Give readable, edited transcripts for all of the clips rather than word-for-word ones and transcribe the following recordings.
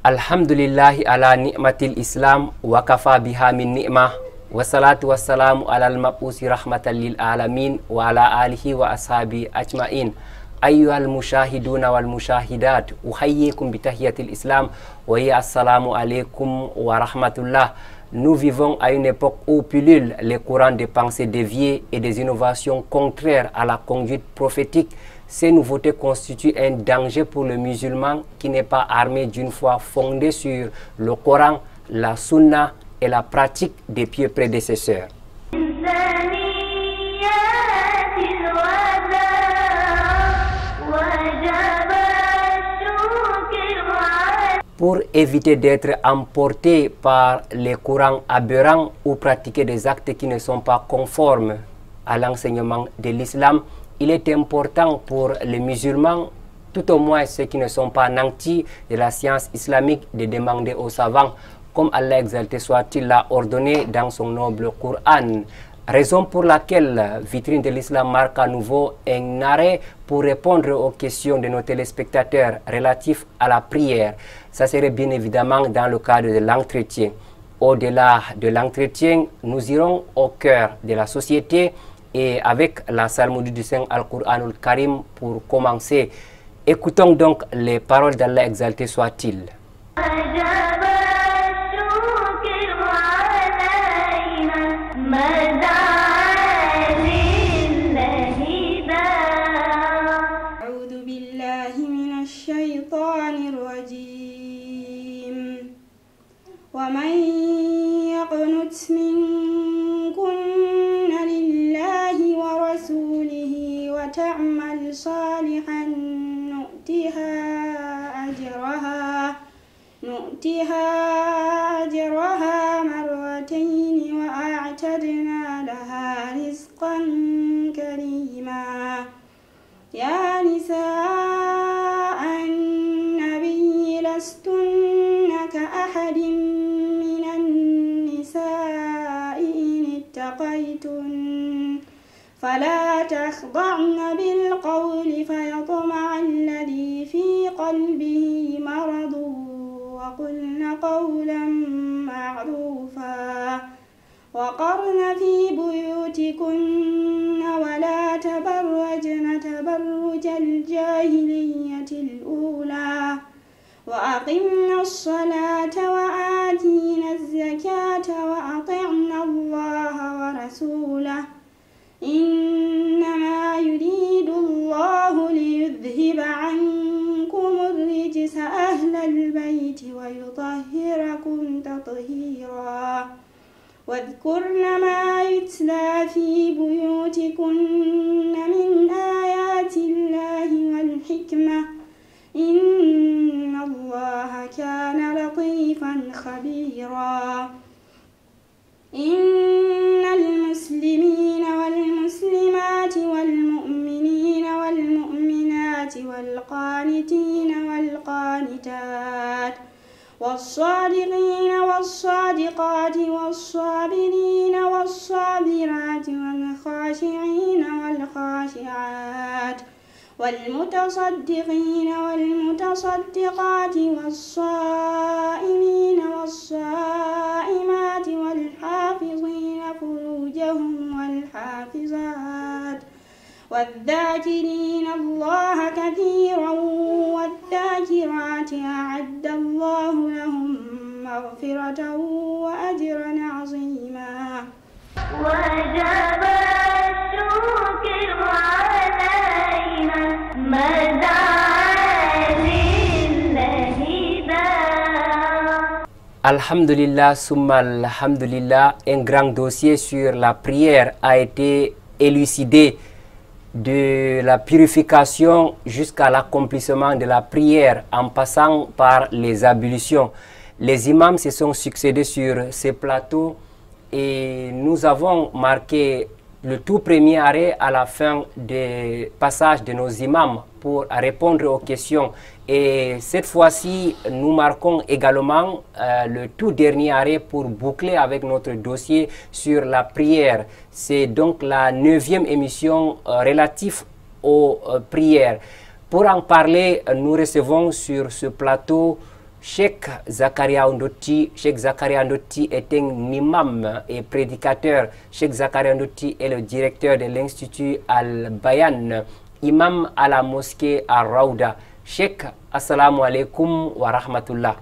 Alhamdulillahi ala ni'matil islam wa kafa biha min ni'mah wa salatu wassalamu ala al-mabusi rahmatan lil alamin wa ala alihi wa ashabi ajma'in. Ayyuhal mushahiduna wal mushahidat, uhayyikum bitahiyatil islam wa hiya assalamu alaikum wa rahmatullah. Nous vivons à une époque où pullulent les courants de pensée déviés et des innovations contraires à la conduite prophétique. Ces nouveautés constituent un danger pour le musulman qui n'est pas armé d'une foi fondée sur le Coran, la Sunna et la pratique des pieux prédécesseurs. Pour éviter d'être emporté par les courants aberrants ou pratiquer des actes qui ne sont pas conformes à l'enseignement de l'islam, il est important pour les musulmans, tout au moins ceux qui ne sont pas nantis de la science islamique, de demander aux savants, comme Allah exalté soit-il l'a ordonné dans son noble Coran. Raison pour laquelle Vitrine de l'Islam marque à nouveau un arrêt pour répondre aux questions de nos téléspectateurs relatifs à la prière. Ça serait bien évidemment dans le cadre de l'entretien. Au-delà de l'entretien, nous irons au cœur de la société et avec la psalmodie du Saint Al-Qur'anul Karim pour commencer. Écoutons donc les paroles d'Allah exalté soit-il. ومن يقنت منكن لله ورسوله وتعمل صالحا نؤتها أجرها مرتين وأعتدنا لها رزقا كريما. يا نساء النبي لستن كأحد من النساء إن اتقيتن فلا تخضعن بالقول فيطمع الذي في قلبه مرض وقلن قولا معروفا وقرن في بيوتكن ولا تبرجن تبرج الجاهلية الأولى وأقمنا الصلاة وآتينا الزكاة وأطعنا الله ورسوله إنما يريد الله ليذهب عنكم الرجس أهل البيت ويطهركم تطهيرا. واذكرن ما يتلى في بيوتكن من آيات الله والحكمة إن الله كان لطيفا خبيرا. إن المسلمين والمسلمات والمؤمنين والمؤمنات والقانتين والقانتات والصادقين والصادقات والصابرين والصابرات والخاشعين والخاشعات والمتصدقين والمتصدقات والصائمين والصائمات والحافظين فروجهم والحافظات والذاكرين الله كثيرا والذاكرات أعد الله لهم مغفرة وأجرا عظيما. وجب الشكر علينا مدى Alhamdulillah, summa alhamdulillah, un grand dossier sur la prière a été élucidé de la purification jusqu'à l'accomplissement de la prière en passant par les ablutions. Les imams se sont succédés sur ces plateaux et nous avons marqué le tout premier arrêt à la fin des passages de nos imams pour répondre aux questions. Et cette fois-ci, nous marquons également le tout dernier arrêt pour boucler avec notre dossier sur la prière. C'est donc la 9e émission relative aux prières. Pour en parler, nous recevons sur ce plateau Cheikh Zakaria Ndoti est un imam et prédicateur. Cheikh Zakaria Ndoti est le directeur de l'Institut Al-Bayan, imam à la mosquée à Raouda. Cheikh, assalamu alaikum wa rahmatullah.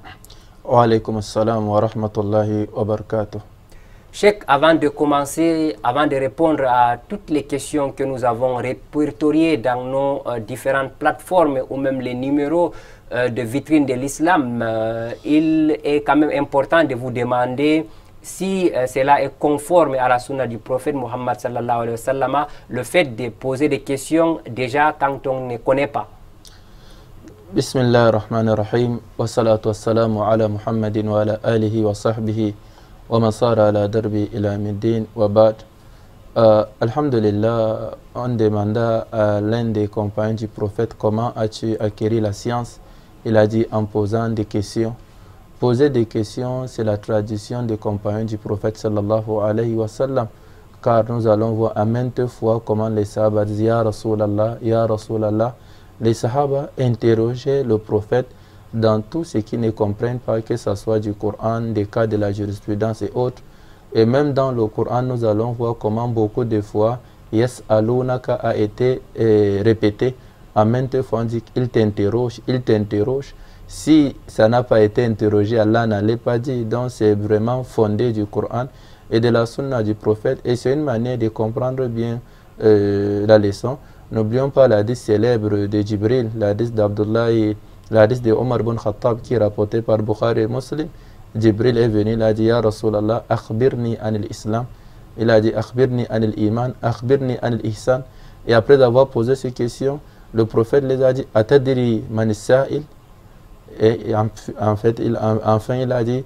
Wa alaikum assalam wa rahmatullahi wa barakatuh. Cheikh, avant de commencer, avant de répondre à toutes les questions que nous avons répertoriées dans nos différentes plateformes ou même les numéros de vitrine de l'islam, il est quand même important de vous demander si cela est conforme à la sunna du prophète Muhammad sallallahu alayhi wa sallam, le fait de poser des questions déjà quand on ne connaît pas. Bismillah ar-Rahman ar-Rahim, wa salatu wa salamu ala Muhammadin wa ala alihi wa sahbihi wa masara ala darbi ila middin wa ba'd. Alhamdulillah, on demanda à l'un des compagnons du prophète comment as-tu acquis la science. Il a dit en posant des questions. Poser des questions, c'est la tradition des compagnons du prophète sallallahu alayhi wa sallam. Car nous allons voir à maintes fois comment les sahaba disent Ya Rasulallah, Ya Rasulallah. Les sahaba interrogeaient le prophète dans tout ce qu'ils ne comprennent pas, que ce soit du Coran, des cas de la jurisprudence et autres. Et même dans le Coran, nous allons voir comment beaucoup de fois Yes alunaka a été répété. À maintes fois, on dit qu'il t'interroge, il t'interroge. Si ça n'a pas été interrogé, Allah n'allait pas dire. Donc c'est vraiment fondé du Coran et de la sunna du prophète. Et c'est une manière de comprendre bien la leçon. N'oublions pas l'hadith célèbre de Jibril, l'hadith d'Abdullah et l'hadith de Omar ibn Khattab qui est rapporté par Bukhari et Muslim. Jibril est venu, il a dit Ya Rasulallah, akhbirni anil islam. Il a dit akhbirni anil iman, akhbirni anil ihsan. Et après avoir posé ces questions, le prophète les a dit Atadiri man sa'il. Et en fait, enfin il a dit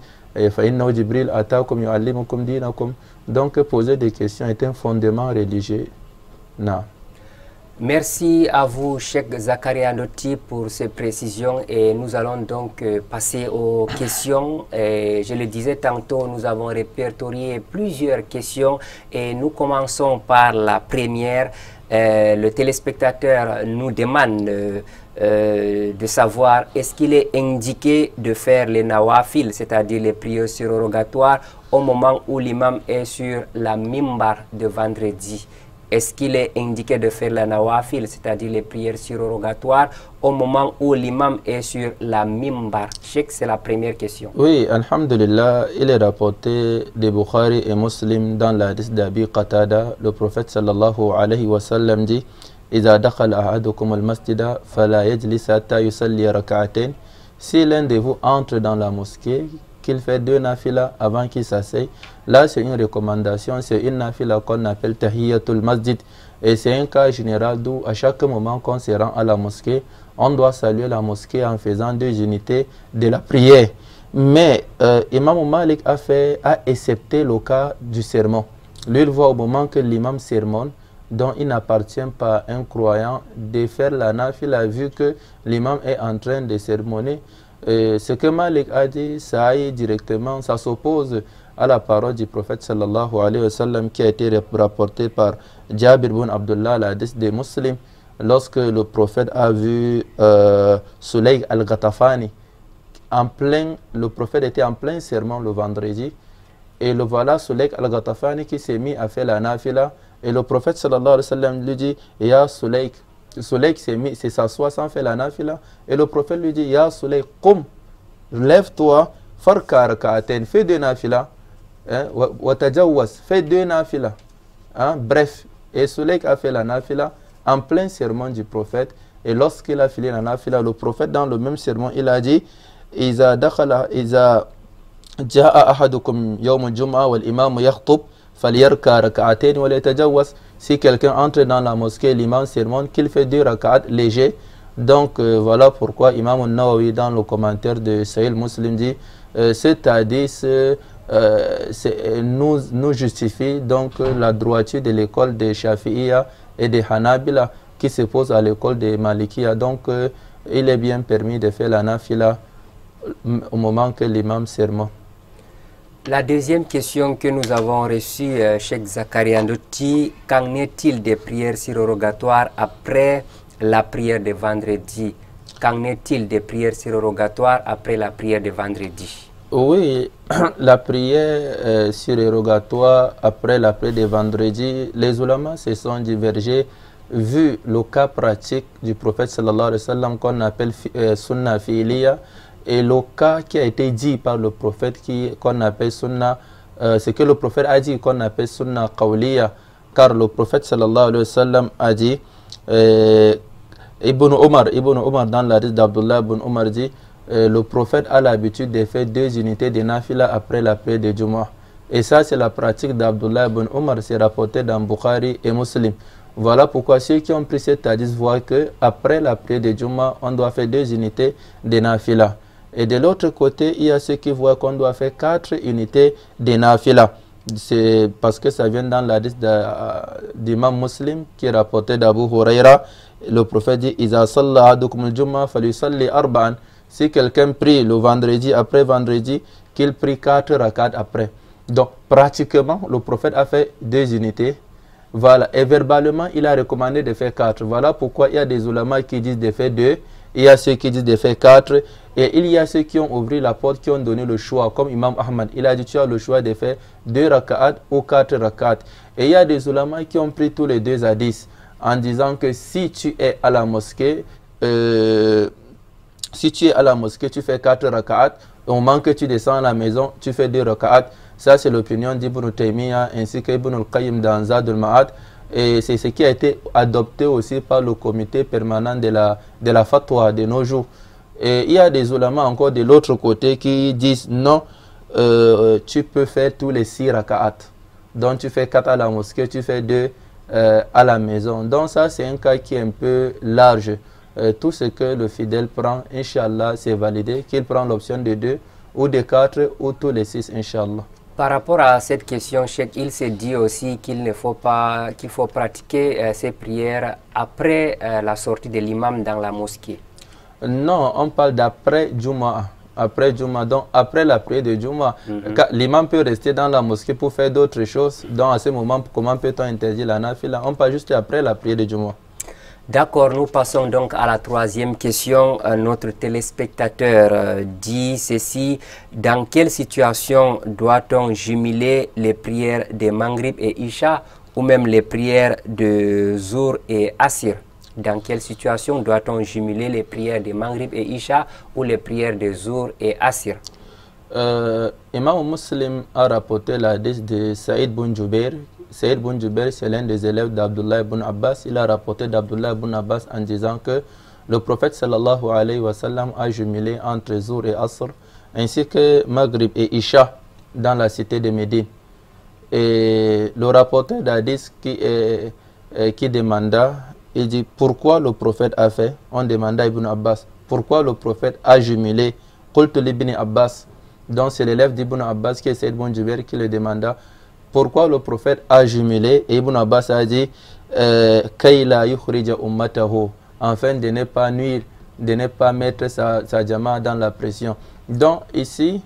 Fa'inna Jibril atakum yu'allimukum dinakum. Donc poser des questions est un fondement religieux. Non. Merci à vous, Cheikh Zakaria Ndoti, pour ces précisions et nous allons donc passer aux questions. Et je le disais tantôt, nous avons répertorié plusieurs questions et nous commençons par la première. Le téléspectateur nous demande de savoir est-ce qu'il est indiqué de faire les nawafil, c'est-à-dire les prières surrogatoires, au moment où l'imam est sur la mimbar de vendredi. Est-ce qu'il est indiqué de faire la nawafil, c'est-à-dire les prières surrogatoires, au moment où l'imam est sur la mimbar? Cheikh, c'est la première question. Oui, alhamdulillah, il est rapporté de Bukhari et Muslim dans l'hadith d'Abi Qatada. Le prophète sallallahu alayhi wa sallam dit إذا دخل أحدكم المسجد فلا يجلس حتى يصلي ركعتين. Si l'un de vous entre dans la mosquée, qu'il fait 2 nafila avant qu'il s'asseye. Là, c'est une recommandation, c'est une nafila qu'on appelle Tahiyatul Masjid. Et c'est un cas général d'où, à chaque moment qu'on se rend à la mosquée, on doit saluer la mosquée en faisant 2 unités de la prière. Mais Imam Malik a accepté le cas du sermon. Lui, il voit au moment que l'imam sermonne, dont il n'appartient pas à un croyant de faire la nafila vu que l'imam est en train de sermonner. Ce que Malik a dit, ça aille directement, ça s'oppose à la parole du prophète sallallahu alayhi wa sallam qui a été rapportée par Jabir ibn Abdullah, l'hadith des Muslims, lorsque le prophète a vu Sulaik al-Ghatafani, le prophète était en plein sermon le vendredi, et le voilà Sulaik al-Ghatafani qui s'est mis à faire la nafila, et le prophète sallallahu alayhi wa sallam lui dit, Ya Sulaik, Sulaik s'est s'assoit sans faire la nafila, et le prophète lui dit Ya Sulaik, qum, lève-toi, farka rak'atayn, fais 2 nafila, wa tajawwaz, fais 2 nafila. Bref, et Sulaik a fait la nafila en plein sermon du prophète, et lorsqu'il a fini la nafila, le prophète dans le même sermon, il a dit Iza ja'a ahadukum yawm al-jum'a wal imam yakhutub falyarka rak'atayn wa la yatajawwaz. Si quelqu'un entre dans la mosquée, l'imam sermonne, qu'il fait 2 rak'at légers. Donc voilà pourquoi Imam al-Nawawi dans le commentaire de Sahih Muslim dit cet hadith nous justifie donc la droiture de l'école de Shafi'iyya et de Hanabila qui se pose à l'école de Malikiya. Donc il est bien permis de faire la nafila au moment que l'imam sermonne. La deuxième question que nous avons reçue, Cheikh Zakaria Ndoti, qu'en est-il des prières surrogatoires après la prière de vendredi? qu'en est-il des prières surérogatoires après la prière de vendredi? Oui, la prière surérogatoire après la prière de vendredi, les ulamas se sont divergés vu le cas pratique du prophète sallallahu alayhi wa sallam qu'on appelle sunna fi'liya et le cas qui a été dit par le prophète qu'on appelle sunna, ce que le prophète a dit qu'on appelle sunna qawliya, car le prophète sallallahu alayhi wa sallam a dit, Ibn Omar dans la hadith d'Abdullah ibn Omar dit, le prophète a l'habitude de faire 2 unités de nafila après la prière de Jumu'ah. Et ça, c'est la pratique d'Abdullah ibn Omar, c'est rapporté dans Bukhari et Muslim. Voilà pourquoi ceux qui ont pris cette hadith voient qu'après la prière de Jumu'ah, on doit faire 2 unités de nafila. Et de l'autre côté, il y a ceux qui voient qu'on doit faire 4 unités de nafila. C'est parce que ça vient dans la hadith d'imam Muslim qui est rapporté d'Abu Huraira. Le prophète dit, Iza salla ahadukum al-jumu'ah falyusalli arba'an. Si quelqu'un prie le vendredi, après vendredi, qu'il prie 4 rakats après. Donc, pratiquement, le prophète a fait 2 unités. Voilà. Et verbalement, il a recommandé de faire 4. Voilà pourquoi il y a des ulamas qui disent de faire 2. Il y a ceux qui disent de faire 4. Et il y a ceux qui ont ouvert la porte, qui ont donné le choix, comme Imam Ahmad. Il a dit, tu as le choix de faire 2 rakats ou 4 rakats. Et il y a des ulamas qui ont pris tous les 2 hadiths en disant que si tu es à la mosquée, tu fais 4 raka'at. Au moment que tu descends à la maison, tu fais 2 raka'at. Ça, c'est l'opinion d'Ibn Taymiyyah ainsi qu'Ibn al-Qayyim dans Zad al-Ma'ad. Et c'est ce qui a été adopté aussi par le comité permanent de la fatwa de nos jours. Et il y a des ulamas encore de l'autre côté qui disent non, tu peux faire tous les 6 raka'at. Donc tu fais 4 à la mosquée, tu fais 2 à la maison. Donc ça, c'est un cas qui est un peu large. Tout ce que le fidèle prend, Inch'Allah, c'est validé, qu'il prend l'option de 2 ou de 4 ou tous les 6, Inch'Allah. Par rapport à cette question, Cheikh, il s'est dit aussi qu'il faut pratiquer ces prières après la sortie de l'imam dans la mosquée. Non, on parle d'après Jumu'ah. Après Jumu'ah, donc après la prière de Jumu'ah. L'imam peut rester dans la mosquée pour faire d'autres choses. Donc à ce moment, comment peut-on interdire la nafila? On parle juste après la prière de Jumu'ah. D'accord, nous passons donc à la 3e question. Notre téléspectateur dit ceci: dans quelle situation doit-on jumeler les prières de Maghrib et Isha ou même les prières de Zour et Asir? Dans quelle situation doit-on jumeler les prières de Maghrib et Isha ou les prières de Zour et Asir? Imam Muslim a rapporté la hadith de Saïd bin Jubair. Saïd bin Jubair, c'est l'un des élèves d'Abdullah ibn Abbas. Il a rapporté d'Abdullah ibn Abbas en disant que le prophète sallallahu alayhi wa sallam a jumelé entre Zour et Asr, ainsi que Maghrib et Isha dans la cité de Médine. Et le rapporteur d'hadith qui demanda, il dit pourquoi le prophète a fait. On demanda à Ibn Abbas pourquoi le prophète a jumelé. Qultu l'Ibn Abbas. Donc c'est l'élève d'Ibn Abbas qui est Saïd bin Jubair qui le demanda pourquoi le prophète a jumelé. Et Ibn Abbas a dit Kayla yukhrija ummatahu, afin de ne pas nuire, de ne pas mettre sa jama dans la pression. Donc ici,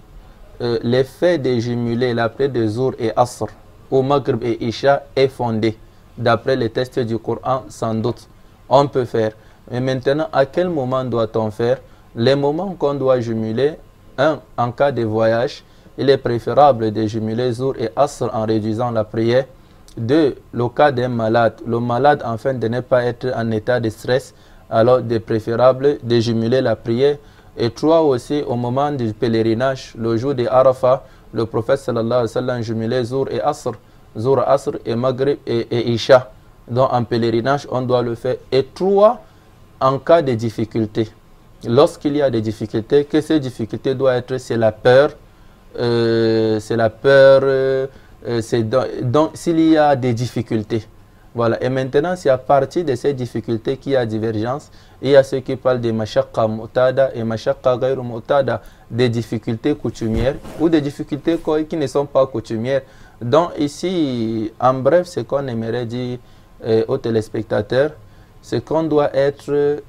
l'effet de jumeler la prière de Zour et Asr au Maghrib et Isha est fondé. D'après les textes du Coran, sans doute, on peut faire. Mais maintenant, à quel moment doit-on faire? Les moments qu'on doit jumeler, en cas de voyage, il est préférable de jumeler Zour et Asr en réduisant la prière. 2. Le cas d'un malade. Le malade, afin de ne pas être en état de stress, alors il est préférable de jumeler la prière. Et 3 aussi, au moment du pèlerinage, le jour de Arafah, le prophète sallallahu alayhi wa sallam jumelait Zour et Asr. Zour, Asr et Maghrib et Isha. Donc en pèlerinage, on doit le faire. Et 3, en cas de difficulté. Lorsqu'il y a des difficultés, que ces difficultés doivent être, c'est la peur. Donc s'il y a des difficultés. Voilà. Et maintenant, c'est à partir de ces difficultés qu'il y a divergence. Il y a ceux qui parlent de mashaqqa mu'tada et mashaqqa ghayru mu'tada, des difficultés coutumières ou des difficultés qui ne sont pas coutumières. Donc ici, en bref, ce qu'on aimerait dire aux téléspectateurs, c'est qu'on doit être,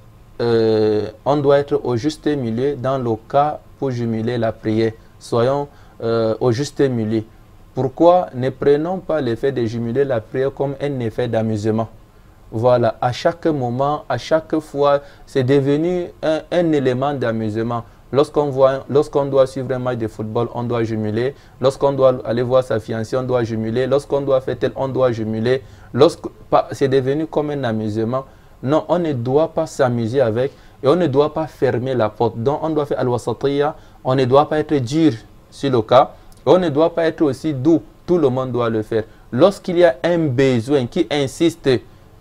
au juste milieu dans le cas pour jumeler la prière. Soyons au juste milieu. Pourquoi ne prenons pas l'effet de jumeler la prière comme un effet d'amusement? Voilà, à chaque moment, à chaque fois, c'est devenu un élément d'amusement. Lorsqu'on doit suivre un match de football, on doit jumeler. Lorsqu'on doit aller voir sa fiancée, on doit jumeler. Lorsqu'on doit faire tel, on doit jumeler. C'est devenu comme un amusement. Non, on ne doit pas s'amuser avec et on ne doit pas fermer la porte. Donc, on doit faire al-wasatiyya. On ne doit pas être dur sur le cas. On ne doit pas être aussi doux. Tout le monde doit le faire. Lorsqu'il y a un besoin qui insiste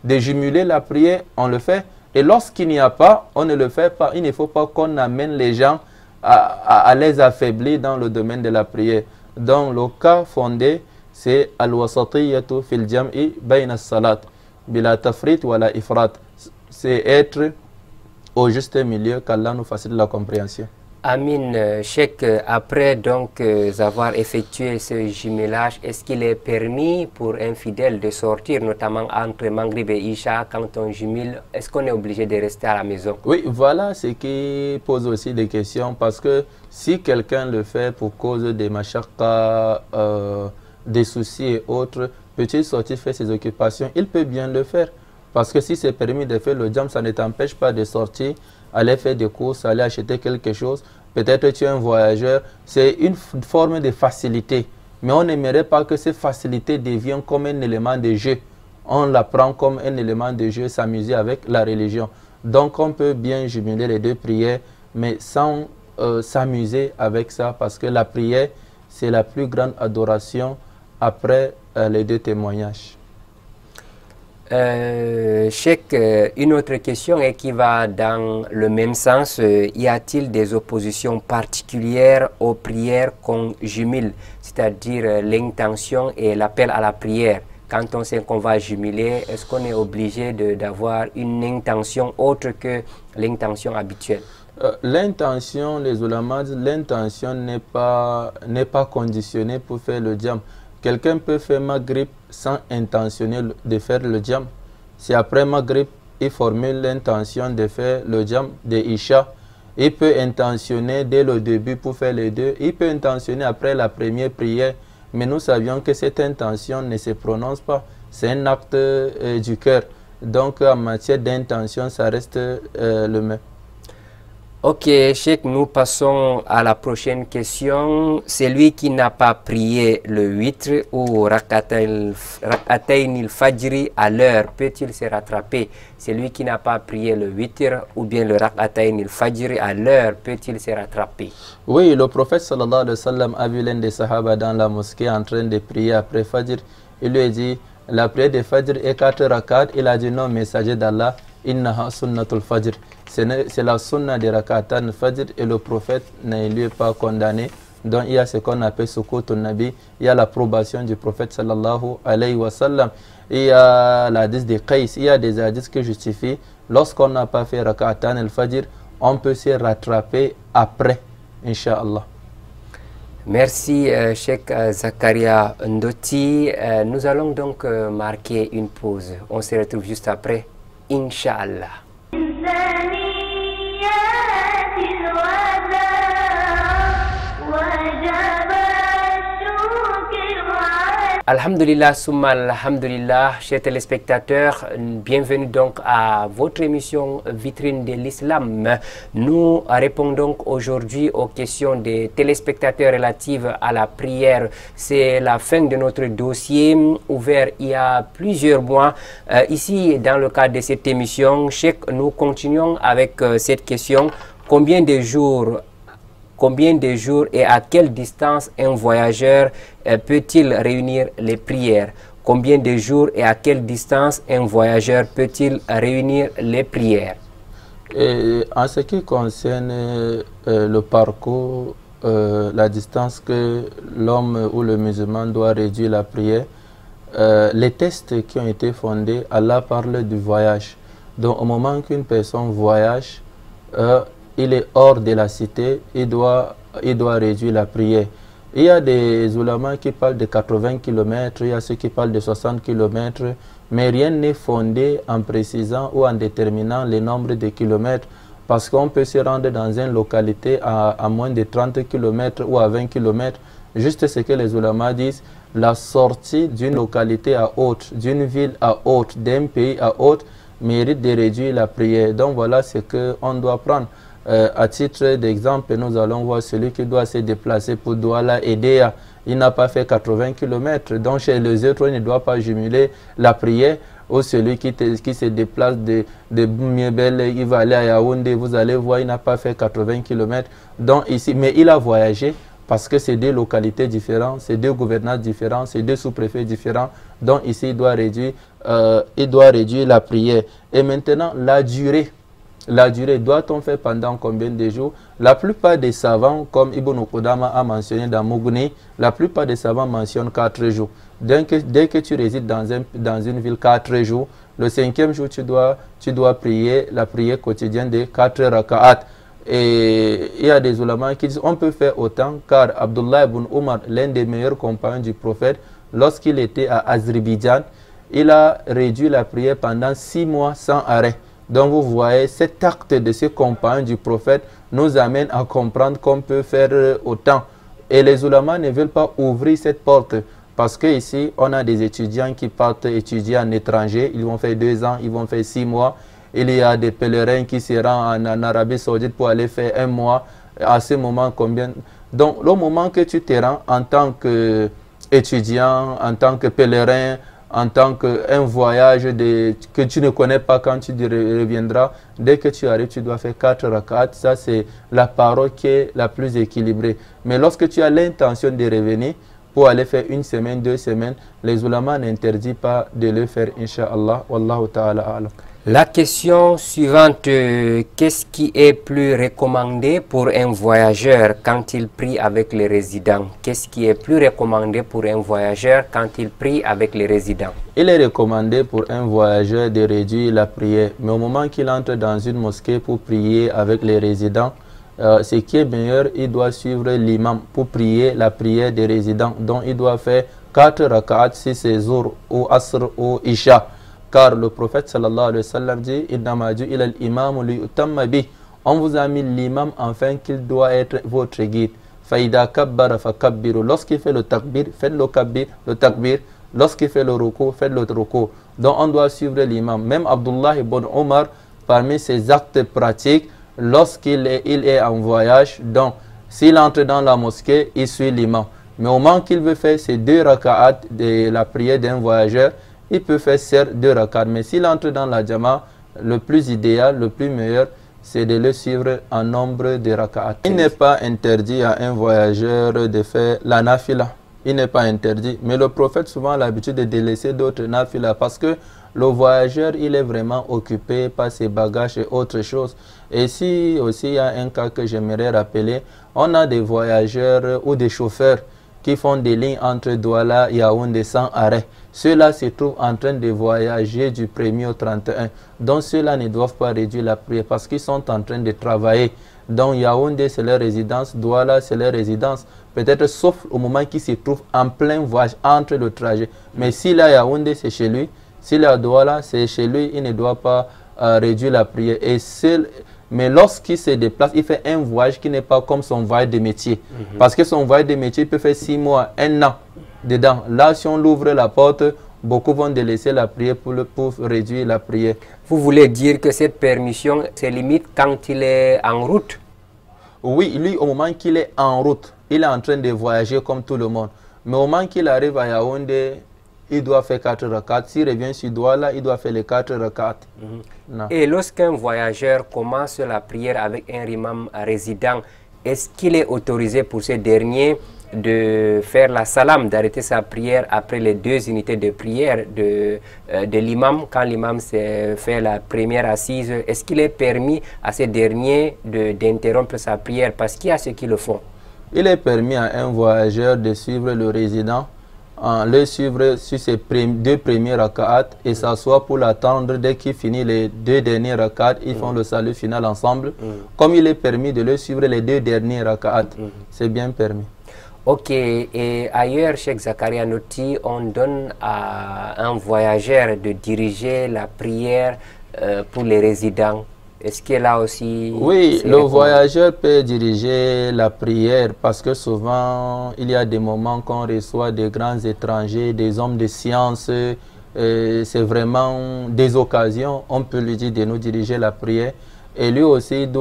de jumeler la prière, on le fait. Et lorsqu'il n'y a pas, on ne le fait pas. Il ne faut pas qu'on amène les gens à les affaiblir dans le domaine de la prière. Donc le cas fondé, c'est al-wasatiyyatu fil jam'i bayna as-salat bila tafrit wala ifrat. C'est être au juste milieu, qu'Allah nous facilite la compréhension. Amin, Cheikh, après donc avoir effectué ce jumelage, est-ce qu'il est permis pour un fidèle de sortir, notamment entre Maghrib et Isha, quand on jumelle? Est-ce qu'on est obligé de rester à la maison? Oui, voilà ce qui pose aussi des questions, parce que si quelqu'un le fait pour cause des mashaqqa, des soucis et autres, peut-il sortir faire ses occupations? Il peut bien le faire, parce que si c'est permis de faire le jam, ça ne t'empêche pas de sortir, aller faire des courses, aller acheter quelque chose. Peut-être tu es un voyageur. C'est une forme de facilité. Mais on n'aimerait pas que cette facilité devienne comme un élément de jeu. On la prend comme un élément de jeu, s'amuser avec la religion. Donc on peut bien jumeler les deux prières, mais sans s'amuser avec ça, parce que la prière, c'est la plus grande adoration après les deux témoignages. Cheikh, une autre question et qui va dans le même sens. Y a-t-il des oppositions particulières aux prières qu'on jumelle, c'est-à-dire l'intention et l'appel à la prière? Quand on sait qu'on va jumeler, est-ce qu'on est obligé d'avoir une intention autre que l'intention habituelle? L'intention, les ulamas, l'intention n'est pas conditionnée pour faire le jam. Quelqu'un peut faire Maghrib sans intentionner de faire le jam. Si après Maghrib, il formule l'intention de faire le jam de Isha, il peut intentionner dès le début pour faire les deux. Il peut intentionner après la première prière. Mais nous savions que cette intention ne se prononce pas. C'est un acte du cœur. Donc en matière d'intention, ça reste le même. Ok, Cheikh, nous passons à la prochaine question. Celui qui n'a pas prié le witr ou rak'atayn al-fajri à l'heure, peut-il se rattraper? Celui qui n'a pas prié le witr ou bien le rak'atayn al-fajri à l'heure, peut-il se rattraper? Oui, le prophète sallallahu alayhi wa sallam a vu l'un des sahaba dans la mosquée en train de prier après Fajr. Il lui a dit, la prière de Fajr est 4 rak'at. Il a dit, non, messager d'Allah, innaha sunnatul Fajr. C'est la sunna de rak'atan Fajr et le prophète ne lui est pas condamné. Donc il y a ce qu'on appelle sukut al-nabi, il y a l'approbation du prophète sallallahu alayhi wa sallam. Il y a l'hadith de Qais, il y a des hadiths qui justifient lorsqu'on n'a pas fait rak'atan al-Fajr, on peut se rattraper après, Inch'Allah. Merci Cheikh Zakaria Ndoti. Nous allons donc marquer une pause. On se retrouve juste après, Inch'Allah. Alhamdulillah, summa alhamdulillah, chers téléspectateurs, bienvenue donc à votre émission Vitrine de l'Islam. Nous répondons aujourd'hui aux questions des téléspectateurs relatives à la prière. C'est la fin de notre dossier ouvert il y a plusieurs mois. Ici, dans le cadre de cette émission, Cheikh, nous continuons avec cette question. Combien de jours et à quelle distance un voyageur peut-il réunir les prières? Combien de jours et à quelle distance un voyageur peut-il réunir les prières? Et en ce qui concerne le parcours, la distance que l'homme ou le musulman doit réduire la prière, les tests qui ont été fondés, Allah parle du voyage. Donc au moment qu'une personne voyage, il est hors de la cité, il doit réduire la prière. Il y a des ulamas qui parlent de 80 km, il y a ceux qui parlent de 60 km, mais rien n'est fondé en précisant ou en déterminant le nombre de kilomètres, parce qu'on peut se rendre dans une localité à moins de 30 km ou à 20 km, Juste ce que les ulama disent, la sortie d'une localité à autre, d'une ville à autre, d'un pays à autre, mérite de réduire la prière. Donc voilà ce qu'on doit prendre. À titre d'exemple, nous allons voir celui qui doit se déplacer pour Douala et Déa. Il n'a pas fait 80 km. Donc chez les autres, il ne doit pas jumeler la prière. Ou celui qui se déplace de Miebel, il va aller à Yaoundé, vous allez voir, il n'a pas fait 80 km. Donc ici, mais il a voyagé parce que c'est deux localités différentes, c'est deux gouverneurs différents, c'est deux sous-préfets différents. Donc ici, il doit réduire la prière. Et maintenant, la durée. La durée, doit-on faire pendant combien de jours? La plupart des savants, comme Ibn Qudama a mentionné dans Mughni, la plupart des savants mentionnent 4 jours. Dès que tu résides dans une ville 4 jours, le 5e jour, tu dois prier la prière quotidienne de 4 raka'at. Et il y a des ulémas qui disent on peut faire autant, car Abdullah ibn Umar, l'un des meilleurs compagnons du prophète, lorsqu'il était à Azerbaïdjan, il a réduit la prière pendant 6 mois sans arrêt. Donc vous voyez, cet acte de ce compagnon du prophète nous amène à comprendre qu'on peut faire autant. Et les ulémas ne veulent pas ouvrir cette porte. Parce qu'ici, on a des étudiants qui partent étudier en étranger. Ils vont faire 2 ans, ils vont faire 6 mois. Il y a des pèlerins qui se rendent en Arabie Saoudite pour aller faire 1 mois. À ce moment, combien? Donc, le moment que tu te rends en tant qu'étudiant, en tant que pèlerin, en tant qu'un voyage que tu ne connais pas quand tu reviendras, dès que tu arrives, tu dois faire 4 rak'at. Ça, c'est la parole qui est la plus équilibrée. Mais lorsque tu as l'intention de revenir, pour aller faire 1 semaine, 2 semaines, les ulama n'interdisent pas de le faire, Inch'Allah. Wallahu ta'ala a'lam. La question suivante, qu'est-ce qui est plus recommandé pour un voyageur quand il prie avec les résidents? Qu'est-ce qui est plus recommandé pour un voyageur quand il prie avec les résidents? Il est recommandé pour un voyageur de réduire la prière, mais au moment qu'il entre dans une mosquée pour prier avec les résidents, ce qui est meilleur, il doit suivre l'imam pour prier la prière des résidents. Donc il doit faire 4 rak'at si c'est Zohr ou Asr ou Isha. Car le prophète sallallahu alayhi wa sallam dit Innama ju'ila al-imam liyutamma bih. On vous a mis l'imam afin qu'il doit être votre guide. Faïda kabbara fakabbiru. Lorsqu'il fait le takbir, faites le takbir. Lorsqu'il fait le ruku, faites le ruku. Donc on doit suivre l'imam. Même Abdullah ibn Omar, parmi ses actes pratiques, lorsqu'il est en voyage, donc s'il entre dans la mosquée, il suit l'imam. Mais au moment qu'il veut faire ces 2 raka'at de la prière d'un voyageur, il peut faire certes 2 raka'at. Mais s'il entre dans la jama, le plus idéal, le plus meilleur, c'est de le suivre en nombre de raka'at. Il n'est pas interdit à un voyageur de faire la nafila. Il n'est pas interdit. Mais le prophète souvent a l'habitude de délaisser d'autres nafila parce que le voyageur, il est vraiment occupé par ses bagages et autres choses. Et si aussi il y a un cas que j'aimerais rappeler, on a des voyageurs ou des chauffeurs qui font des lignes entre Douala et Yaoundé sans arrêt. Ceux-là se trouvent en train de voyager du 1er au 31. Donc ceux-là ne doivent pas réduire la prière parce qu'ils sont en train de travailler. Donc Yaoundé c'est leur résidence, Douala c'est leur résidence. Peut-être sauf au moment qu'ils se trouvent en plein voyage entre le trajet. Mais s'il est à Yaoundé, c'est chez lui. S'il est à Douala, c'est chez lui, il ne doit pas réduire la prière. Mais lorsqu'il se déplace, il fait un voyage qui n'est pas comme son voyage de métier. Parce que son voyage de métier, il peut faire 6 mois, 1 an dedans. Là, si on ouvre la porte, beaucoup vont délaisser la prière pour réduire la prière. Vous voulez dire que cette permission se limite quand il est en route? Oui, lui, au moment qu'il est en route, il est en train de voyager comme tout le monde. Mais au moment qu'il arrive à Yaoundé, il doit faire 4 rak'at. S'il revient sur Douala, il doit faire les 4 rak'at. Et lorsqu'un voyageur commence la prière avec un imam résident, est-ce qu'il est autorisé pour ce dernier de faire la salam, d'arrêter sa prière après les 2 unités de prière de l'imam, quand l'imam fait la première assise? Est-ce qu'il est permis à ce dernier d'interrompre sa prière? Parce qu'il y a ceux qui le font. Il est permis à un voyageur de suivre le résident, le suivre sur ses 2 premiers rak'at et s'asseoir pour l'attendre dès qu'il finit les 2 derniers rak'at. Ils font le salut final ensemble. Comme il est permis de le suivre les 2 derniers rak'at, c'est bien permis. Ok, et ailleurs, Cheikh Zakaria Noti, on donne à un voyageur de diriger la prière pour les résidents. Est-ce que là aussi... Oui, le voyageur peut diriger la prière parce que souvent, il y a des moments qu'on reçoit des grands étrangers, des hommes de science. C'est vraiment des occasions, on peut lui dire de nous diriger la prière. Et lui aussi, il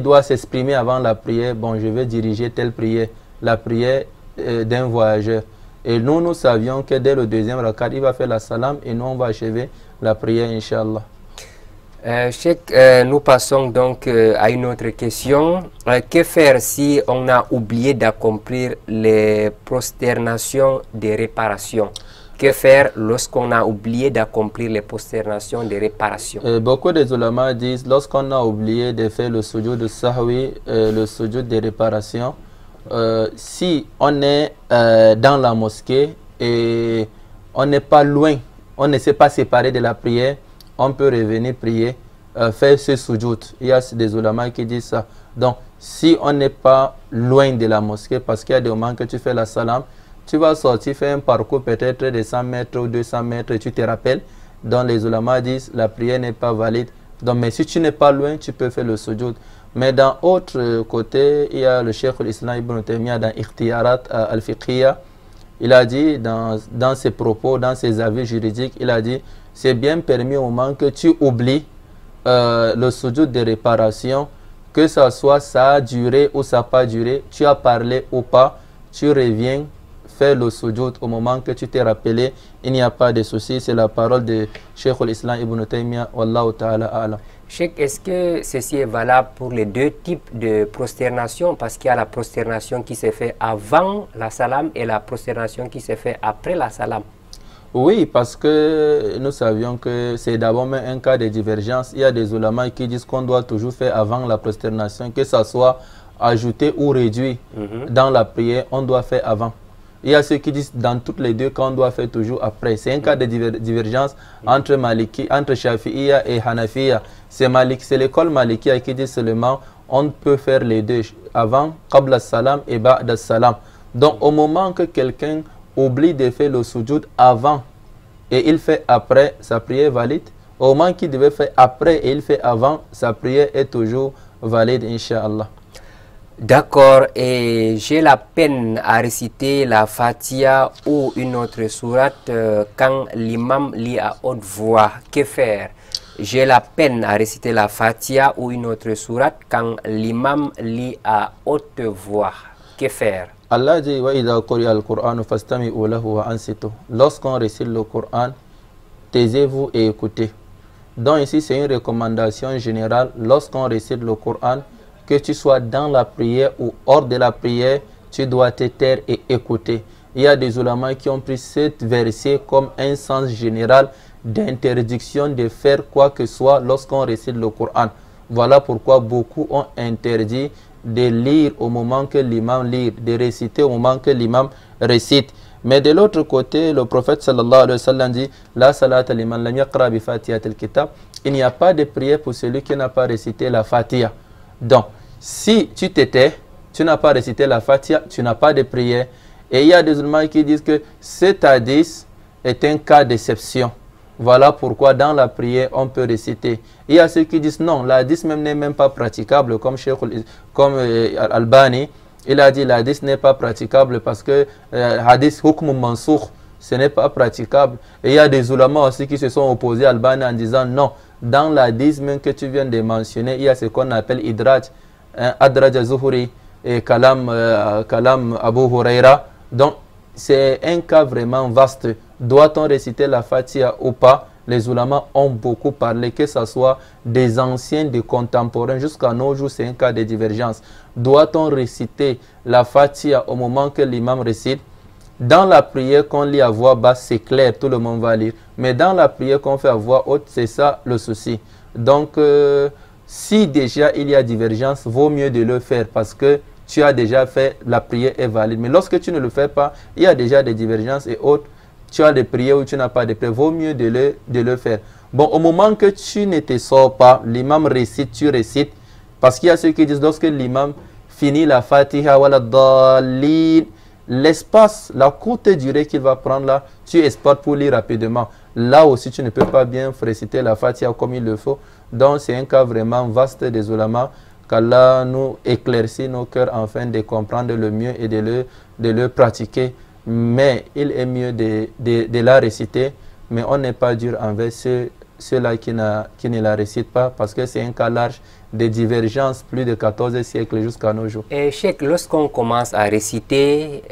doit s'exprimer avant la prière. Bon, je vais diriger telle prière, la prière d'un voyageur. Et nous savions que dès le deuxième rakat, il va faire la salam et nous, on va achever la prière, Inch'Allah. Cheikh, nous passons donc à une autre question. Que faire si on a oublié d'accomplir les prosternations de réparation? Que faire lorsqu'on a oublié d'accomplir les prosternations de réparation? Beaucoup des ulama disent, lorsqu'on a oublié de faire le sujoud de sahwi, le sujoud de réparation, si on est dans la mosquée et on n'est pas loin, on ne s'est pas séparé de la prière, on peut revenir prier, faire ce sujoud. Il y a des ulama qui disent ça. Donc, si on n'est pas loin de la mosquée, parce qu'il y a des moments que tu fais la salam, tu vas sortir, faire un parcours peut-être de 100 mètres ou 200 mètres, et tu te rappelles. Donc, les ulama disent la prière n'est pas valide. Donc, mais si tu n'es pas loin, tu peux faire le sujoud. Mais d'un autre côté, il y a le Cheikh l'Islam Ibn Taymiyyah dans Ikhtiyarat al-Fiqhiyya. Il a dit dans ses propos, dans ses avis juridiques, il a dit c'est bien permis au moment que tu oublies le sujoud de réparation, que ça soit ça a duré ou ça n'a pas duré, tu as parlé ou pas, tu reviens faire le sujoud au moment que tu t'es rappelé, il n'y a pas de souci. C'est la parole de Cheikh l'Islam Ibn Taymiyyah, Wallahu ta'ala a'lam. Cheikh, est-ce que ceci est valable pour les deux types de prosternation? Parce qu'il y a la prosternation qui se fait avant la salam et la prosternation qui se fait après la salam. Oui, parce que nous savions que c'est d'abord un cas de divergence. Il y a des ulama qui disent qu'on doit toujours faire avant la prosternation, que ça soit ajouté ou réduit dans la prière, on doit faire avant. Il y a ceux qui disent dans toutes les deux qu'on doit faire toujours après. C'est un cas de divergence entre Maliki, entre Shafi'iyya et Hanafiya. C'est l'école Malikiya qui dit seulement on peut faire les deux avant, qabla salam et ba'da salam. Donc au moment que quelqu'un oublie de faire le sujoud avant et il fait après, sa prière est valide. Au moment qu'il devait faire après et il fait avant, sa prière est toujours valide, Inch'Allah. D'accord, et j'ai la peine à réciter la Fatiha ou une autre sourate quand l'imam lit à haute voix. Que faire? J'ai la peine à réciter la Fatiha ou une autre sourate quand l'imam lit à haute voix. Que faire? Allah dit wa idha quriya al-Qur'an fastami'u lahu wa ansitu. Lorsqu'on récite le Coran, taisez-vous et écoutez. Donc ici c'est une recommandation générale. Lorsqu'on récite le Coran, que tu sois dans la prière ou hors de la prière, tu dois te taire et écouter. Il y a des ulama qui ont pris cette verset comme un sens général d'interdiction de faire quoi que ce soit lorsqu'on récite le Coran. Voilà pourquoi beaucoup ont interdit de lire au moment que l'imam lit, de réciter au moment que l'imam récite. Mais de l'autre côté, le prophète sallallahu alayhi wa sallam dit la salata liman lam yaqra bi fatihatil kitab. Il n'y a pas de prière pour celui qui n'a pas récité la Fatiha. Donc, si tu t'étais, tu n'as pas récité la Fatiha, tu n'as pas de prière. Et il y a des ulama qui disent que cet hadith est un cas d'exception. Voilà pourquoi dans la prière, on peut réciter. Il y a ceux qui disent non, l'hadith n'est même pas praticable, comme Albani. Il a dit l'hadith n'est pas praticable parce que hadith hukm mansoukh, ce n'est pas praticable. Et il y a des ulama aussi qui se sont opposés à Albani en disant non. Dans l'hadith même que tu viens de mentionner, il y a ce qu'on appelle idraj, adraj zuhuri et kalam Abu Huraira. Donc c'est un cas vraiment vaste. Doit-on réciter la Fatiha ou pas? Les ulama ont beaucoup parlé, que ce soit des anciens, des contemporains, jusqu'à nos jours, c'est un cas de divergence. Doit-on réciter la Fatiha au moment que l'imam récite? Dans la prière qu'on lit à voix basse, c'est clair, tout le monde va lire. Mais dans la prière qu'on fait à voix haute, c'est ça le souci. Donc, si déjà il y a divergence, vaut mieux de le faire parce que tu as déjà fait, la prière est valide. Mais lorsque tu ne le fais pas, il y a déjà des divergences et autres. Tu as des prières ou tu n'as pas de prières, vaut mieux de le faire. Bon, au moment que tu ne te sors pas, l'imam récite, tu récites. Parce qu'il y a ceux qui disent, lorsque l'imam finit la Fatiha, l'espace, la courte durée qu'il va prendre là, tu exportes pour lire rapidement. Là aussi, tu ne peux pas bien réciter la Fatiha comme il le faut. Donc c'est un cas vraiment vaste des ulama, qu'Allah nous éclaircit nos cœurs afin de comprendre le mieux et de le pratiquer. Mais il est mieux de la réciter, mais on n'est pas dur envers ceux-là qui ne la récitent pas, parce que c'est un cas large de divergence, plus de 14 siècles jusqu'à nos jours. Et Cheikh, lorsqu'on commence à réciter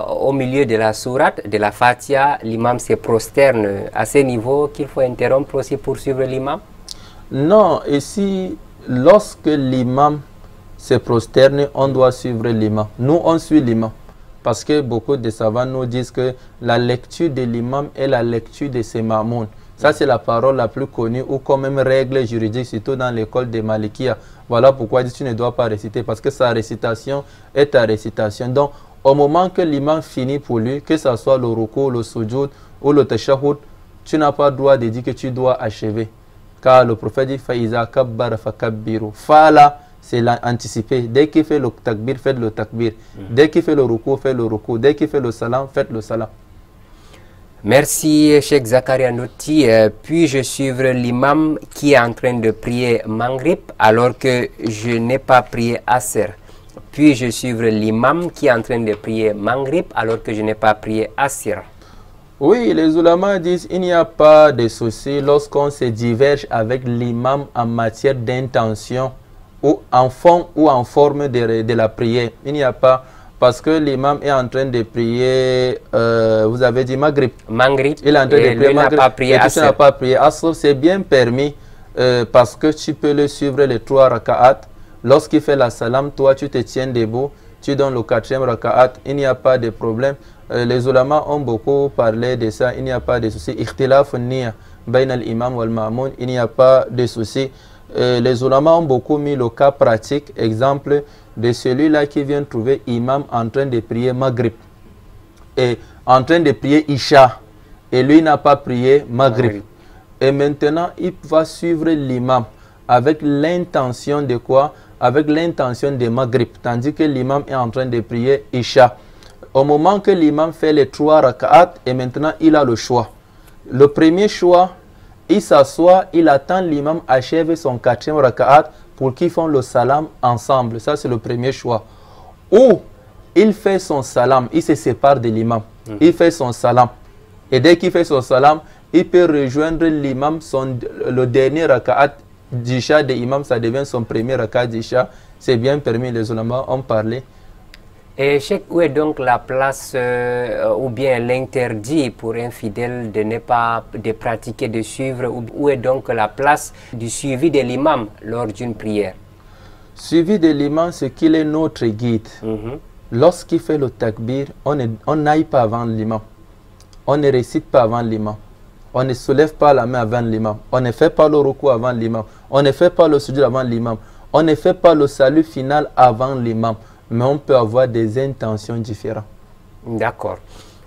au milieu de la sourate, de la Fatiha, l'imam se prosterne à ce niveau qu'il faut interrompre aussi pour suivre l'imam? Non, ici, lorsque l'imam se prosterne, on doit suivre l'imam. Nous, on suit l'imam. Parce que beaucoup de savants nous disent que la lecture de l'imam est la lecture de ses mamoun. Ça, c'est la parole la plus connue, ou comme même règle juridique, surtout dans l'école des Malikia. Voilà pourquoi tu ne dois pas réciter, parce que sa récitation est ta récitation. Donc, au moment que l'imam finit pour lui, que ce soit le ruku, le sujoud ou le tashahhud, tu n'as pas le droit de dire que tu dois achever. Car le prophète dit « Fa'iza kabbar fakabbiru ». Fa là, c'est l'anticiper. Dès qu'il fait le takbir, faites le takbir. Dès qu'il fait le ruku, faites le ruku. Dès qu'il fait le salam, faites le salam. Merci Cheikh Zakaria Noti. Puis-je suivre l'imam qui est en train de prier Maghrib alors que je n'ai pas prié Asr? Puis-je suivre l'imam qui est en train de prier Maghrib alors que je n'ai pas prié Asr? Oui, les ulama disent qu'il n'y a pas de souci lorsqu'on se diverge avec l'imam en matière d'intention ou en fond ou en forme de la prière. Il n'y a pas, parce que l'imam est en train de prier, vous avez dit Maghrib. Maghrib. Il est en train de prier Maghrib. Et tu n'as pas prié Asr. C'est bien permis parce que tu peux le suivre les 3 raka'at. Lorsqu'il fait la salam, toi tu te tiens debout, tu donnes le 4e raka'at. Il n'y a pas de problème. Les ulama ont beaucoup parlé de ça. Il n'y a pas de souci. Ikhtilafun niyya bayna al-imam wal ma'moun. Il n'y a pas de souci. Les ulama ont beaucoup mis le cas pratique, exemple de celui-là qui vient trouver imam en train de prier Maghrib et en train de prier Isha et lui n'a pas prié Maghrib. Et maintenant il va suivre l'imam avec l'intention de quoi? Avec l'intention de Maghrib, tandis que l'imam est en train de prier Isha. Au moment que l'imam fait les 3 raka'at, et maintenant il a le choix. Le premier choix, il s'assoit, il attend l'imam achève son 4e raka'at pour qu'ils font le salam ensemble. Ça, c'est le premier choix. Ou il fait son salam, il se sépare de l'imam. Il fait son salam. Et dès qu'il fait son salam, il peut rejoindre l'imam, le dernier raka'at d'Isha de l'imam, ça devient son premier raka'at d'Isha. C'est bien permis, les ulama ont parlé. Et Cheikh, où est donc la place ou bien l'interdit pour un fidèle de ne pas pratiquer, de suivre, où est donc la place du suivi de l'imam lors d'une prière? Suivi de l'imam, c'est qu'il est notre guide. Lorsqu'il fait le takbir, on n'aille pas avant l'imam. On ne récite pas avant l'imam. On ne soulève pas la main avant l'imam. On ne fait pas le ruku avant l'imam. On ne fait pas le sujoud avant l'imam. On ne fait pas le salut final avant l'imam. Mais on peut avoir des intentions différentes. D'accord.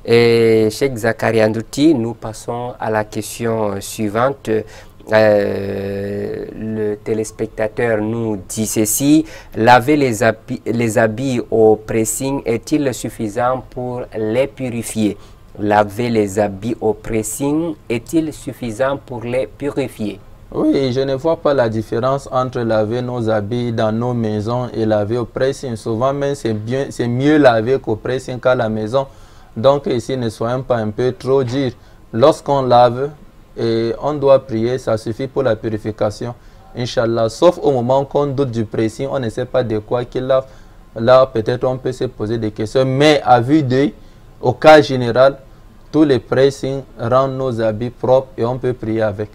Et Cheikh Zakaria Noti, nous passons à la question suivante. Le téléspectateur nous dit ceci: laver les habits au pressing est-il suffisant pour les purifier? Laver les habits au pressing est-il suffisant pour les purifier? Oui, je ne vois pas la différence entre laver nos habits dans nos maisons et laver au pressing. Souvent même c'est mieux laver qu'au pressing qu'à la maison. Donc ici, ne soyons pas un peu trop durs. Lorsqu'on lave, et on doit prier, ça suffit pour la purification, Inch'Allah. Sauf au moment qu'on doute du pressing, on ne sait pas de quoi qu'il lave. Là, peut-être on peut se poser des questions. Mais à vue d'œil, au cas général, tous les pressings rendent nos habits propres et on peut prier avec.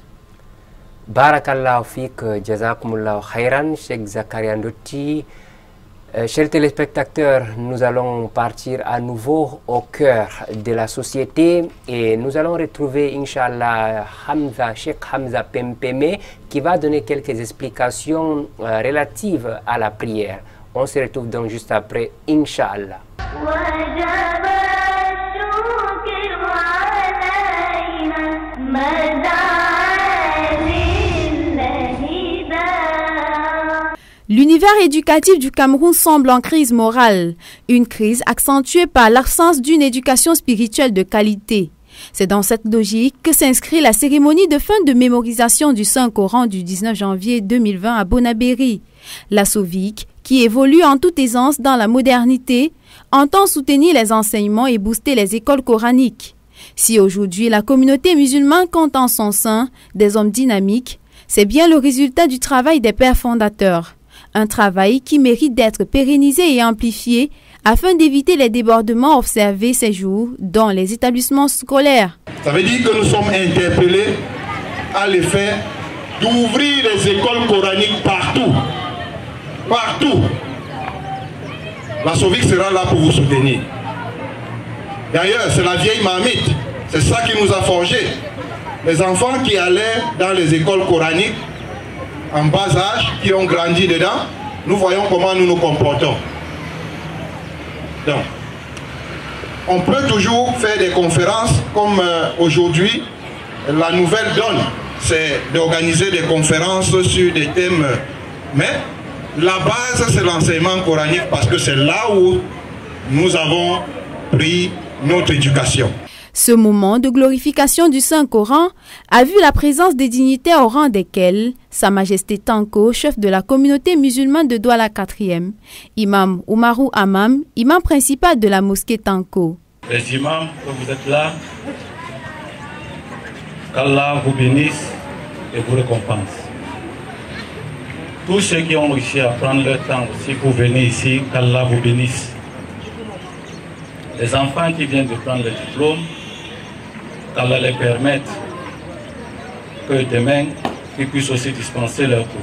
Barakallahu fik, jazakumullahu khairan, Cheikh Zakaria Noti. Chers téléspectateurs, nous allons partir à nouveau au cœur de la société et nous allons retrouver, Inch'Allah, Cheikh Hamza Pempeme qui va donner quelques explications relatives à la prière. On se retrouve donc juste après, Inch'Allah. L'univers éducatif du Cameroun semble en crise morale, une crise accentuée par l'absence d'une éducation spirituelle de qualité. C'est dans cette logique que s'inscrit la cérémonie de fin de mémorisation du Saint-Coran du 19 janvier 2020 à Bonabéry. La SOVIC, qui évolue en toute aisance dans la modernité, entend soutenir les enseignements et booster les écoles coraniques. Si aujourd'hui la communauté musulmane compte en son sein des hommes dynamiques, c'est bien le résultat du travail des pères fondateurs. Un travail qui mérite d'être pérennisé et amplifié afin d'éviter les débordements observés ces jours dans les établissements scolaires. Ça veut dire que nous sommes interpellés à l'effet d'ouvrir les écoles coraniques partout. Partout. La SOVIC sera là pour vous soutenir. D'ailleurs, c'est la vieille marmite. C'est ça qui nous a forgés. Les enfants qui allaient dans les écoles coraniques en bas âge, qui ont grandi dedans, nous voyons comment nous nous comportons. Donc, on peut toujours faire des conférences comme aujourd'hui. La nouvelle donne, c'est d'organiser des conférences sur des thèmes. Mais la base, c'est l'enseignement coranique parce que c'est là où nous avons pris notre éducation. Ce moment de glorification du Saint-Coran a vu la présence des dignitaires au rang desquels Sa Majesté Tanko, chef de la communauté musulmane de Douala 4e, Imam Oumarou Amam, imam principal de la mosquée Tanko. Les imams, que vous êtes là, qu'Allah vous bénisse et vous récompense. Tous ceux qui ont réussi à prendre leur temps aussi pour venir ici, qu'Allah vous bénisse. Les enfants qui viennent de prendre le diplôme, qu'Allah les permette que demain, ils puissent aussi dispenser leur cours.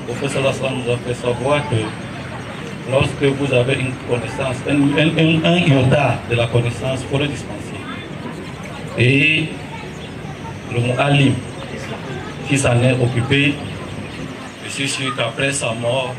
Le professeur Hassan nous a fait savoir que lorsque vous avez une connaissance, un iota de la connaissance, il faut le dispenser. Et le Mou'alim, qui s'en est occupé, je suis sûr qu'après sa mort,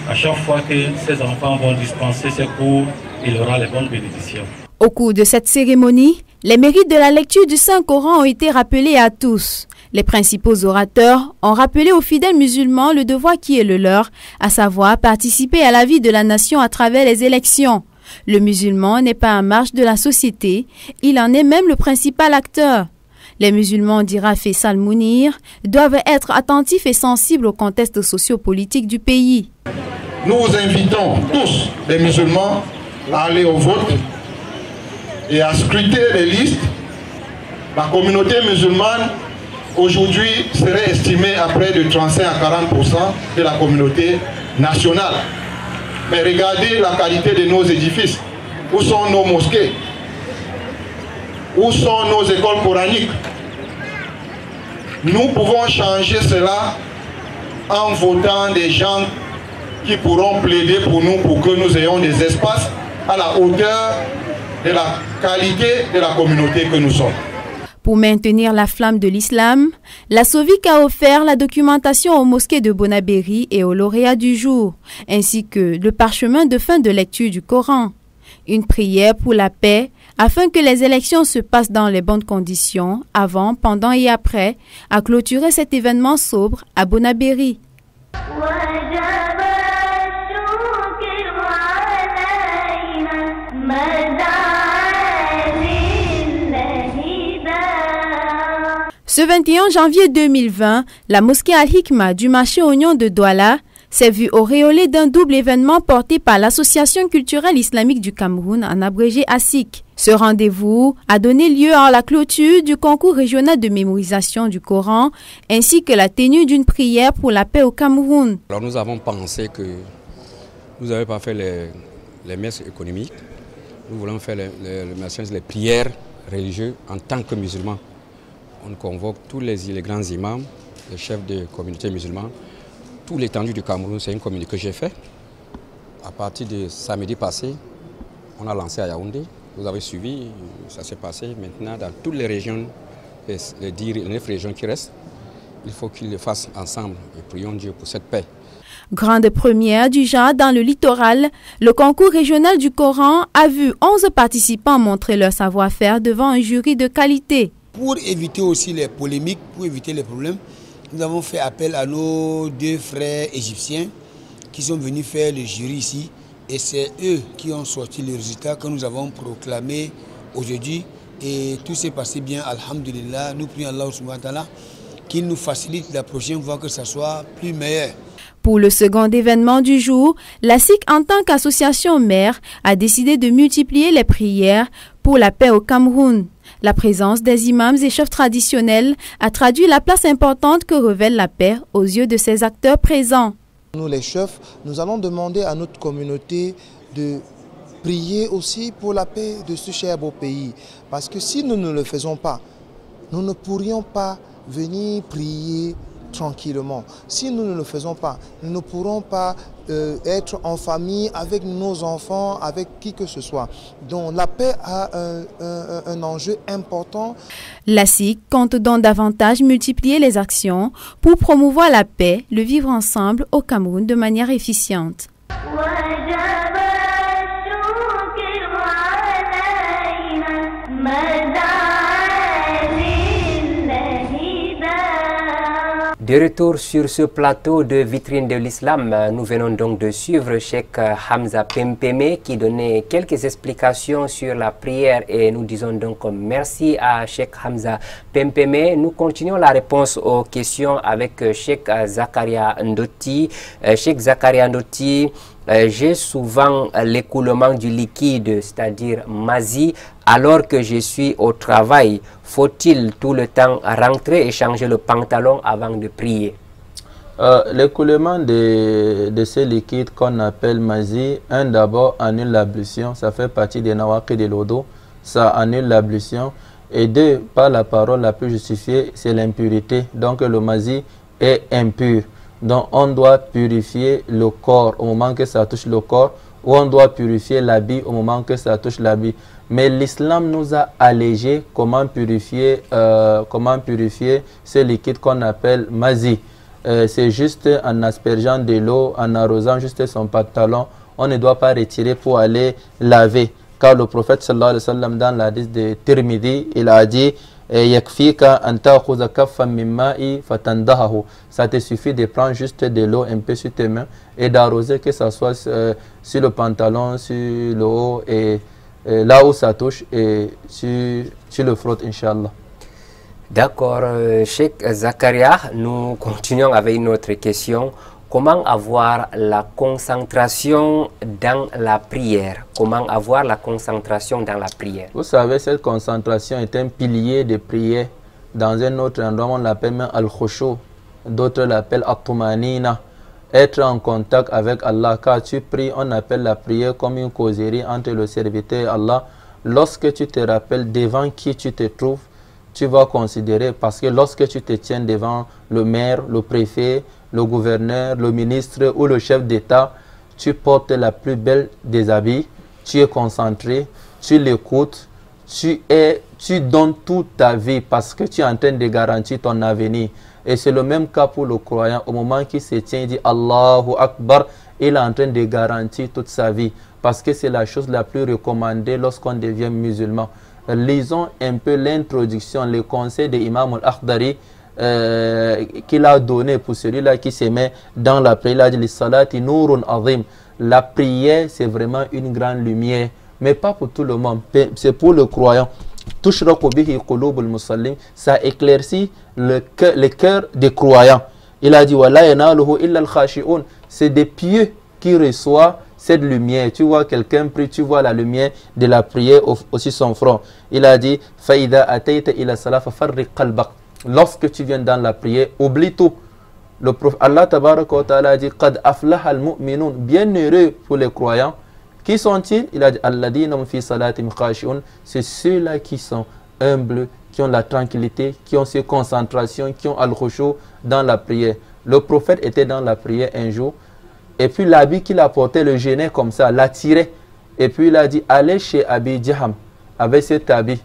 à chaque fois que ces enfants vont dispenser ces cours, il aura les bonnes bénédictions. Au cours de cette cérémonie, les mérites de la lecture du Saint-Coran ont été rappelés à tous. Les principaux orateurs ont rappelé aux fidèles musulmans le devoir qui est le leur, à savoir participer à la vie de la nation à travers les élections. Le musulman n'est pas en marge de la société, il en est même le principal acteur. Les musulmans, dira Faisal Mounir, doivent être attentifs et sensibles au contexte socio-politique du pays. Nous invitons tous les musulmans à aller au vote et à scruter les listes. La communauté musulmane aujourd'hui serait estimée à près de 35 à 40% de la communauté nationale. Mais regardez la qualité de nos édifices. Où sont nos mosquées? Où sont nos écoles coraniques? Nous pouvons changer cela en votant des gens qui pourront plaider pour nous pour que nous ayons des espaces à la hauteur de la qualité de la communauté que nous sommes. Pour maintenir la flamme de l'islam, la SOVIC a offert la documentation aux mosquées de Bonabéry et aux lauréats du jour, ainsi que le parchemin de fin de lecture du Coran. Une prière pour la paix, afin que les élections se passent dans les bonnes conditions, avant, pendant et après, a clôturé cet événement sobre à Bonabéry. Ce 21 janvier 2020, la mosquée Al-Hikma du marché Oignon de Douala s'est vue auréolée d'un double événement porté par l'Association culturelle islamique du Cameroun, en abrégé ASIC. Ce rendez-vous a donné lieu à la clôture du concours régional de mémorisation du Coran, ainsi que la tenue d'une prière pour la paix au Cameroun. Alors nous avons pensé que nous n'avions pas fait les messes économiques, nous voulons faire les prières religieuses en tant que musulmans. On convoque tous les grands imams, les chefs de communauté musulmane, tout l'étendue du Cameroun. C'est une communiqué que j'ai fait. À partir de samedi passé, on a lancé à Yaoundé. Vous avez suivi, ça s'est passé maintenant dans toutes les régions, les 9 régions qui restent. Il faut qu'ils le fassent ensemble et prions Dieu pour cette paix. Grande première du genre dans le littoral, le concours régional du Coran a vu 11 participants montrer leur savoir-faire devant un jury de qualité. Pour éviter aussi les polémiques, pour éviter les problèmes, nous avons fait appel à nos 2 frères égyptiens qui sont venus faire le jury ici. Et c'est eux qui ont sorti le résultat que nous avons proclamé aujourd'hui et tout s'est passé bien, alhamdulillah. Nous prions Allah subhanahu wa ta'ala qu'il nous facilite la prochaine fois, que ça soit plus meilleur. Pour le second événement du jour, la SIC, en tant qu'association mère, a décidé de multiplier les prières pour la paix au Cameroun. La présence des imams et chefs traditionnels a traduit la place importante que revêt la paix aux yeux de ces acteurs présents. Nous les chefs, nous allons demander à notre communauté de prier aussi pour la paix de ce cher beau pays. Parce que si nous ne le faisons pas, nous ne pourrions pas venir prier tranquillement. Si nous ne le faisons pas, nous ne pourrons pas être en famille avec nos enfants, avec qui que ce soit. Donc la paix a un enjeu important. La SIC compte donc davantage multiplier les actions pour promouvoir la paix, le vivre ensemble au Cameroun de manière efficiente. De retour sur ce plateau de vitrine de l'islam, nous venons donc de suivre Cheikh Hamza Pempeme qui donnait quelques explications sur la prière et nous disons donc merci à Cheikh Hamza Pempeme. Nous continuons la réponse aux questions avec Cheikh Zakaria Ndoti. Cheikh Zakaria Ndoti, j'ai souvent l'écoulement du liquide, c'est-à-dire mazie, alors que je suis au travail. Faut-il tout le temps rentrer et changer le pantalon avant de prier? L'écoulement de ces liquides qu'on appelle mazie, d'abord annule l'ablution, ça fait partie des nawaqi de l'odo, ça annule l'ablution. Et deux, par la parole la plus justifiée, c'est l'impurité. Donc le mazie est impur. Donc on doit purifier le corps au moment que ça touche le corps, ou on doit purifier l'habit au moment que ça touche l'habit. Mais l'islam nous a allégé comment purifier ce liquide qu'on appelle mazie. C'est juste en aspergeant de l'eau, en arrosant juste son pantalon. On ne doit pas retirer pour aller laver. Car le prophète sallallahu alayhi wa sallam dans l'hadith de Tirmidhi, il a dit ça te suffit de prendre juste de l'eau un peu sur tes mains et d'arroser, que ça soit sur le pantalon, sur le haut et là où ça touche, et tu le frottes, Inch'Allah. D'accord, Cheikh Zakaria, nous continuons avec une autre question. Comment avoir la concentration dans la prière? Comment avoir la concentration dans la prière? Vous savez, cette concentration est un pilier de prière. Dans un autre endroit, on l'appelle même al-khushu. D'autres l'appellent at-tumanina. Être en contact avec Allah. Quand tu pries, on appelle la prière comme une causerie entre le serviteur et Allah. Lorsque tu te rappelles devant qui tu te trouves, tu vas considérer, parce que lorsque tu te tiens devant le maire, le préfet, le gouverneur, le ministre ou le chef d'État, tu portes la plus belle des habits, tu es concentré, tu l'écoutes, tu donnes toute ta vie parce que tu es en train de garantir ton avenir. Et c'est le même cas pour le croyant. Au moment qu'il se tient, il dit Allahu Akbar, il est en train de garantir toute sa vie parce que c'est la chose la plus recommandée lorsqu'on devient musulman. Lisons un peu l'introduction, le conseil de l'imam al-Akhdari qu'il a donné pour celui-là qui se met dans la prière. Il a dit Salati Nourun Azim. La prière, c'est vraiment une grande lumière, mais pas pour tout le monde, c'est pour le croyant. Ça éclaircit le cœur des croyants. Il a dit c'est des pieux qui reçoivent cette lumière. Tu vois quelqu'un prie, tu vois la lumière de la prière aussi son front. Il a dit lorsque tu viens dans la prière, oublie tout. Le prophète Allah tabaraka wa ta'ala a dit qad aflaha al-mu'minun, bien heureux pour les croyants. Qui sont-ils? Il a dit alladina fi salatim khashi'un, c'est ceux-là qui sont humbles, qui ont la tranquillité, qui ont ces concentrations, qui ont al-khushu dans la prière. Le prophète était dans la prière un jour, et puis l'habit qu'il a porté le gênait comme ça, l'attirait. Et puis il a dit allez chez Abi Jaham avec cet habit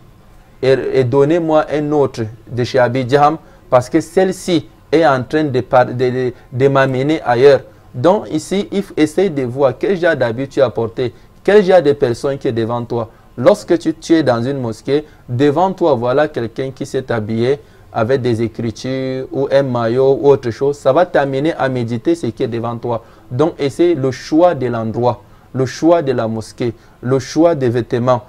et donnez-moi un autre de chez Abi Jaham, parce que celle-ci est en train de m'amener ailleurs. Donc ici, il faut essayer de voir quel genre d'habit tu as porté, quel genre de personne qui est devant toi. Lorsque tu es dans une mosquée, devant toi, voilà quelqu'un qui s'est habillé avec des écritures ou un maillot ou autre chose, ça va t'amener à méditer ce qui est devant toi. Donc essaye le choix de l'endroit, le choix de la mosquée, le choix des vêtements,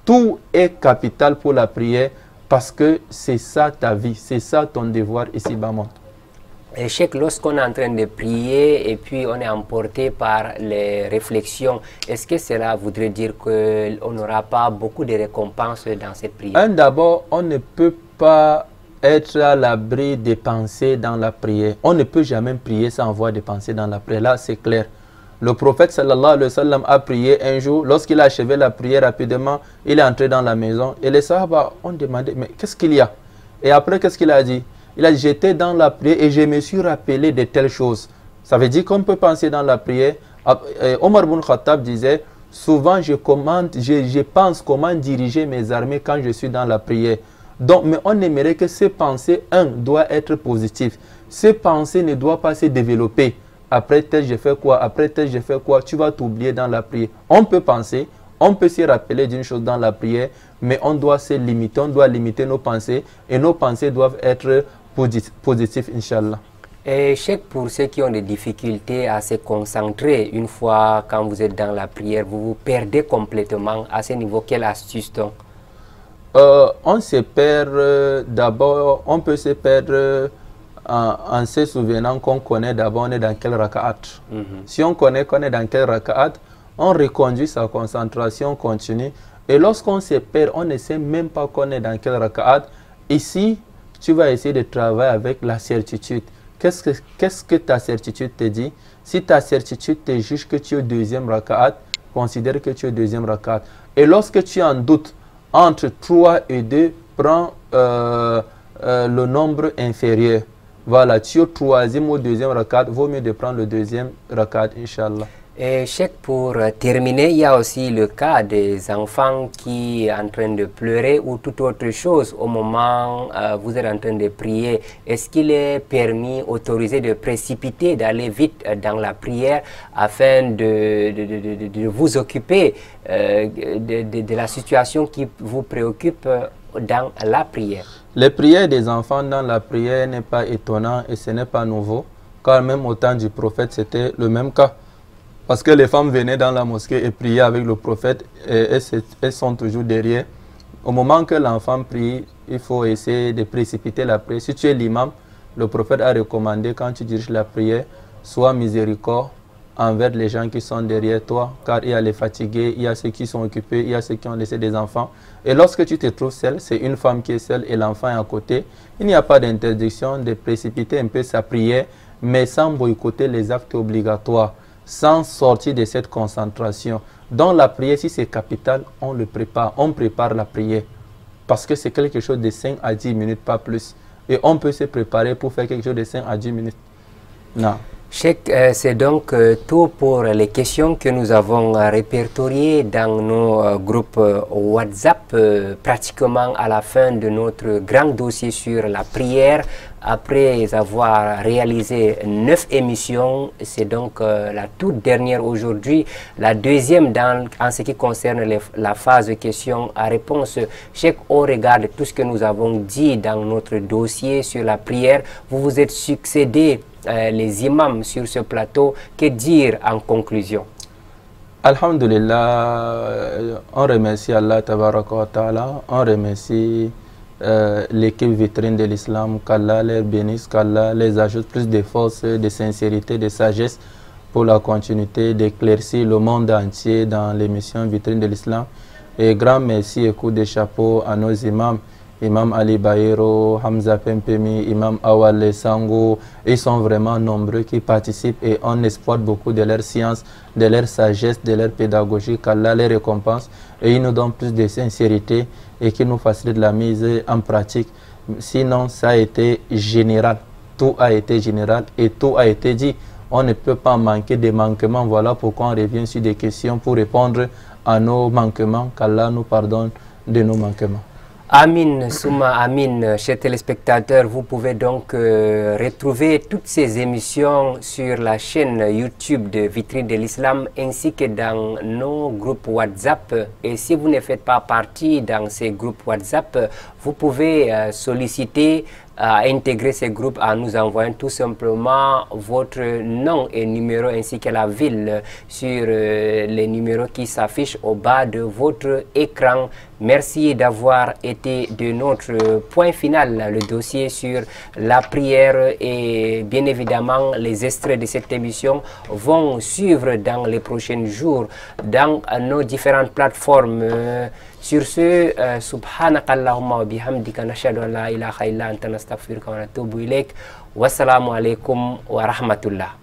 Tout est capital pour la prière parce que c'est ça ta vie, c'est ça ton devoir ici-bas. Et Cheikh, lorsqu'on est en train de prier et puis on est emporté par les réflexions, est-ce que cela voudrait dire qu'on n'aura pas beaucoup de récompenses dans cette prière? D'abord, on ne peut pas être à l'abri des pensées dans la prière. On ne peut jamais prier sans avoir des pensées dans la prière. Là, c'est clair. Le prophète sallallahu alayhi wa sallam a prié un jour. Lorsqu'il a achevé la prière rapidement, il est entré dans la maison et les sahaba ont demandé, mais qu'est-ce qu'il y a? Et après, qu'est-ce qu'il a dit? Il a dit, j'étais dans la prière et je me suis rappelé de telles choses. Ça veut dire qu'on peut penser dans la prière. Omar ibn Khattab disait, souvent je pense comment diriger mes armées quand je suis dans la prière. Donc, mais on aimerait que ces pensées, doivent être positives. Ces pensées ne doivent pas se développer. Après tel, j'ai fait quoi? Après tel, j'ai fait quoi? Tu vas t'oublier dans la prière. On peut penser, on peut se rappeler d'une chose dans la prière, mais on doit se limiter, on doit limiter nos pensées et nos pensées doivent être positives, Inch'Allah. Et Cheikh, pour ceux qui ont des difficultés à se concentrer, une fois quand vous êtes dans la prière, vous vous perdez complètement. À ce niveau, quelle astuce donc? On se perd d'abord, on peut se perdre en se souvenant qu'on connaît d'abord on est dans quel raka'at. Si on connaît qu'on est dans quel raka'at, on reconduit sa concentration continue. Et lorsqu'on se perd, on ne sait même pas qu'on est dans quel raka'at. Ici, tu vas essayer de travailler avec la certitude. Qu'est-ce que ta certitude te dit? Si ta certitude te juge que tu es au deuxième raka'at, considère que tu es au deuxième raka'at. Et lorsque tu en doutes, entre 3 et 2, prends le nombre inférieur. Voilà, tu es au troisième ou au deuxième rakat, vaut mieux de prendre le deuxième rakat, Inch'Allah. Et Cheikh, pour terminer, il y a aussi le cas des enfants qui sont en train de pleurer ou toute autre chose au moment où vous êtes en train de prier. Est-ce qu'il est permis, autorisé de précipiter, d'aller vite dans la prière afin de vous occuper de la situation qui vous préoccupe dans la prière? Les prières des enfants dans la prière n'est pas étonnant et ce n'est pas nouveau, car même au temps du prophète, c'était le même cas. Parce que les femmes venaient dans la mosquée et priaient avec le prophète et elles sont toujours derrière. Au moment que l'enfant prie, il faut essayer de précipiter la prière. Si tu es l'imam, le prophète a recommandé quand tu diriges la prière, sois miséricorde envers les gens qui sont derrière toi, car il y a les fatigués, il y a ceux qui sont occupés, il y a ceux qui ont laissé des enfants. Et lorsque tu te trouves seul, c'est une femme qui est seule et l'enfant est à côté, il n'y a pas d'interdiction de précipiter un peu sa prière, mais sans boycotter les actes obligatoires, sans sortir de cette concentration. Dans la prière, si c'est capital, on le prépare, on prépare la prière, parce que c'est quelque chose de 5 à 10 minutes, pas plus. Et on peut se préparer pour faire quelque chose de 5 à 10 minutes. Non. Cheikh, c'est donc tout pour les questions que nous avons répertoriées dans nos groupes WhatsApp, pratiquement à la fin de notre grand dossier sur la prière. Après avoir réalisé 9 émissions, c'est donc la toute dernière aujourd'hui, la deuxième en ce qui concerne la phase de questions à réponse. Cheikh, au regard de tout ce que nous avons dit dans notre dossier sur la prière, vous vous êtes succédé les imams sur ce plateau. Que dire en conclusion? Alhamdulillah, on remercie Allah tabaraka wa ta'ala, on remercie l'équipe vitrine de l'islam, qu'Allah les bénisse, qu'Allah les ajoute plus de force, de sincérité, de sagesse pour la continuité d'éclaircir le monde entier dans l'émission vitrine de l'islam. Et grand merci et coup de chapeau à nos imams, Imam Ali Bayero, Hamza Pempemi, Imam Awale Sango. Ils sont vraiment nombreux qui participent et on exploite beaucoup de leur science, de leur sagesse, de leur pédagogie, qu'Allah les récompense et ils nous donnent plus de sincérité et qui nous facilite la mise en pratique. Sinon, ça a été général. Tout a été général et tout a été dit. On ne peut pas manquer de manquements. Voilà pourquoi on revient sur des questions pour répondre à nos manquements. Qu'Allah nous pardonne de nos manquements. Amin, Souma Amin, chers téléspectateurs, vous pouvez donc retrouver toutes ces émissions sur la chaîne YouTube de Vitrine de l'Islam ainsi que dans nos groupes WhatsApp. Et si vous ne faites pas partie dans ces groupes WhatsApp, vous pouvez solliciter à intégrer ces groupes en nous envoyant tout simplement votre nom et numéro ainsi que la ville sur les numéros qui s'affichent au bas de votre écran Merci d'avoir été de notre point final, le dossier sur la prière, et bien évidemment les extraits de cette émission vont suivre dans les prochains jours dans nos différentes plateformes. Sur ce, subhanakallahumma wa bihamdika nashhadu an la ilaha illa anta nastaghfiruka wa natubu ilaik. Wassalamu alaikum wa rahmatullah.